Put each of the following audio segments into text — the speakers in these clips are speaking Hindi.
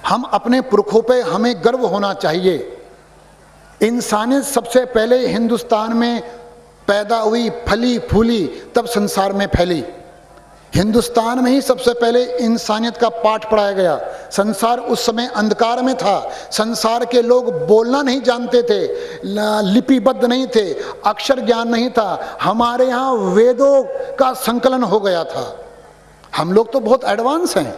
हम अपने पुरखों पे हमें गर्व होना चाहिए। इंसानियत सबसे पहले हिंदुस्तान में पैदा हुई, फली फूली, तब संसार में फैली। हिंदुस्तान में ही सबसे पहले इंसानियत का पाठ पढ़ाया गया। संसार उस समय अंधकार में था। संसार के लोग बोलना नहीं जानते थे, लिपिबद्ध नहीं थे, अक्षर ज्ञान नहीं था। हमारे यहाँ वेदों का संकलन हो गया था। हम लोग तो बहुत एडवांस हैं,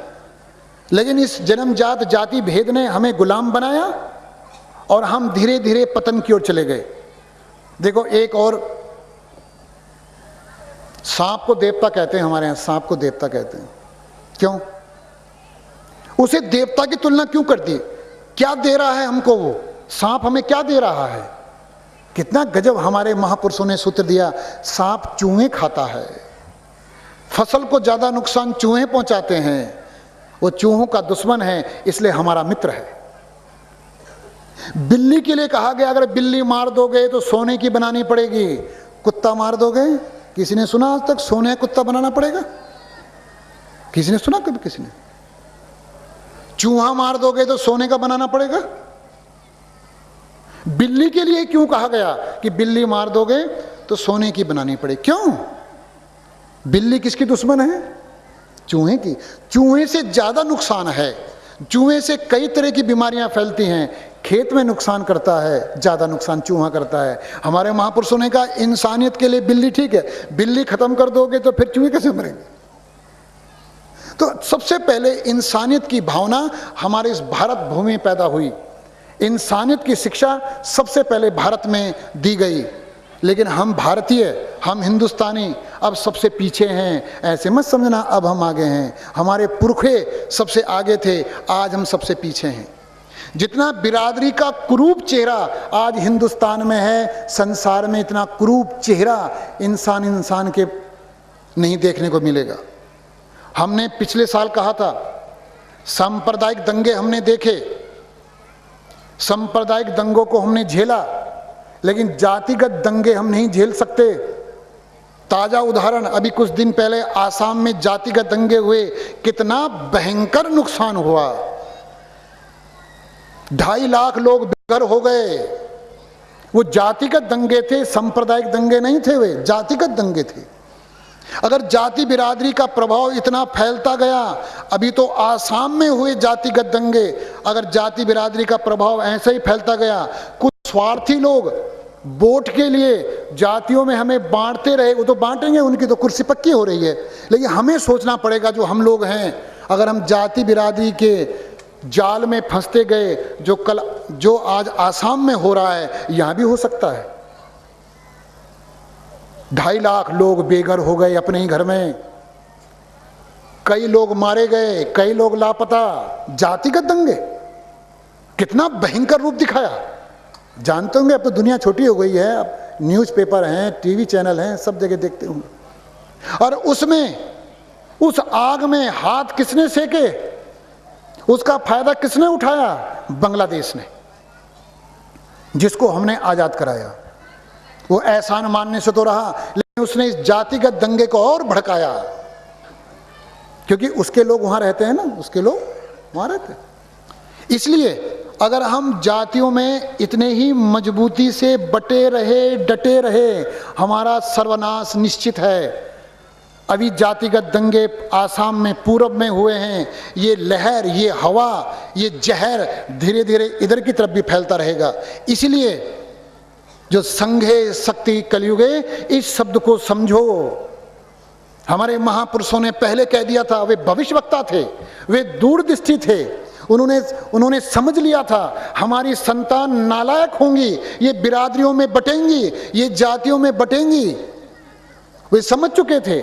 लेकिन इस जन्मजात जाति भेद ने हमें गुलाम बनाया और हम धीरे धीरे पतन की ओर चले गए। देखो, एक और, सांप को देवता कहते हैं हमारे यहां, सांप को देवता कहते हैं। क्यों? उसे देवता की तुलना क्यों कर दी? क्या दे रहा है हमको वो सांप? हमें क्या दे रहा है? कितना गजब हमारे महापुरुषों ने सूत्र दिया। सांप चूहे खाता है, फसल को ज्यादा नुकसान चूहे पहुंचाते हैं। वो चूहों का दुश्मन है, इसलिए हमारा मित्र है। बिल्ली के लिए कहा गया, अगर बिल्ली मार दोगे तो सोने की बनानी पड़ेगी। कुत्ता मार दोगे, किसी ने सुना आज तक सोने का कुत्ता बनाना पड़ेगा? किसी ने सुना कभी? किसी ने? चूहा मार दोगे तो सोने का बनाना पड़ेगा। बिल्ली के लिए क्यों कहा गया कि बिल्ली मार दोगे तो सोने की बनानी पड़ेगी? क्यों? बिल्ली किसकी दुश्मन है? चूहे की। चूहे से ज्यादा नुकसान है। चूहे से कई तरह की बीमारियां फैलती हैं। खेत में नुकसान करता है, ज्यादा नुकसान चूहा करता है। हमारे महापुरुषों ने कहा इंसानियत के लिए बिल्ली ठीक है, बिल्ली खत्म कर दोगे तो फिर चूहे कैसे मरेंगे? तो सबसे पहले इंसानियत की भावना हमारे इस भारत भूमि में पैदा हुई। इंसानियत की शिक्षा सबसे पहले भारत में दी गई। लेकिन हम भारतीय, हम हिंदुस्तानी अब सबसे पीछे हैं। ऐसे मत समझना अब हम आगे हैं। हमारे पुरखे सबसे आगे थे, आज हम सबसे पीछे हैं। जितना बिरादरी का कुरूप चेहरा आज हिंदुस्तान में है, संसार में इतना कुरूप चेहरा इंसान के नहीं देखने को मिलेगा। हमने पिछले साल कहा था, सांप्रदायिक दंगे हमने देखे, सांप्रदायिक दंगों को हमने झेला, लेकिन जातिगत दंगे हम नहीं झेल सकते। ताजा उदाहरण, अभी कुछ दिन पहले आसाम में जातिगत दंगे हुए, कितना भयंकर नुकसान हुआ। 2.5 लाख लोग बेघर हो गए। वो जातिगत दंगे थे, सांप्रदायिक दंगे नहीं थे, वे जातिगत दंगे थे। अगर जाति बिरादरी का प्रभाव इतना फैलता गया, अभी तो आसाम में हुए जातिगत दंगे, अगर जाति बिरादरी का प्रभाव ऐसे ही फैलता गया, कुछ स्वार्थी लोग वोट के लिए जातियों में हमें बांटते रहे, वो तो बांटेंगे, उनकी तो कुर्सी पक्की हो रही है। लेकिन हमें सोचना पड़ेगा, जो हम लोग हैं, अगर हम जाति बिरादरी के जाल में फंसते गए, जो आज आसाम में हो रहा है, यहां भी हो सकता है। 2.5 लाख लोग बेघर हो गए अपने ही घर में, कई लोग मारे गए, कई लोग लापता। जातिगत दंगे कितना भयंकर रूप दिखाया, जानते होंगे। अब तो दुनिया छोटी हो गई है, अब न्यूज़पेपर हैं, टीवी चैनल हैं, सब जगह देखते होंगे। और उसमें, उस आग में हाथ किसने सेके, उसका फायदा किसने उठाया? बांग्लादेश ने, जिसको हमने आजाद कराया। वो एहसान मानने से तो रहा, लेकिन उसने इस जातिगत दंगे को और भड़काया, क्योंकि उसके लोग वहां रहते हैं ना, उसके लोग वहां रहते हैं। इसलिए अगर हम जातियों में इतने ही मजबूती से बटे रहे, डटे रहे, हमारा सर्वनाश निश्चित है। अभी जातिगत दंगे आसाम में, पूरब में हुए हैं। ये लहर, ये हवा, ये जहर धीरे धीरे इधर की तरफ भी फैलता रहेगा। इसलिए जो संघे शक्ति कलयुगे, इस शब्द को समझो। हमारे महापुरुषों ने पहले कह दिया था, वे भविष्यवक्ता थे, वे दूरदृष्टि थे। उन्होंने समझ लिया था हमारी संतान नालायक होंगी, ये बिरादरियों में बटेंगी, ये जातियों में बटेंगी। वे समझ चुके थे,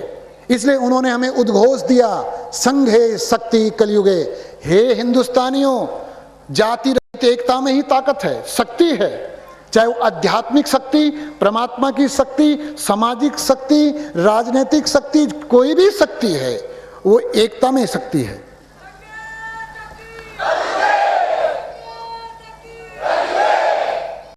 इसलिए उन्होंने हमें उद्घोष दिया, संघे शक्ति कलयुगे। हे हिंदुस्तानियों, जाति रहित एकता में ही ताकत है, शक्ति है। चाहे वो आध्यात्मिक शक्ति, परमात्मा की शक्ति, सामाजिक शक्ति, राजनीतिक शक्ति, कोई भी शक्ति है, वो एकता में शक्ति है।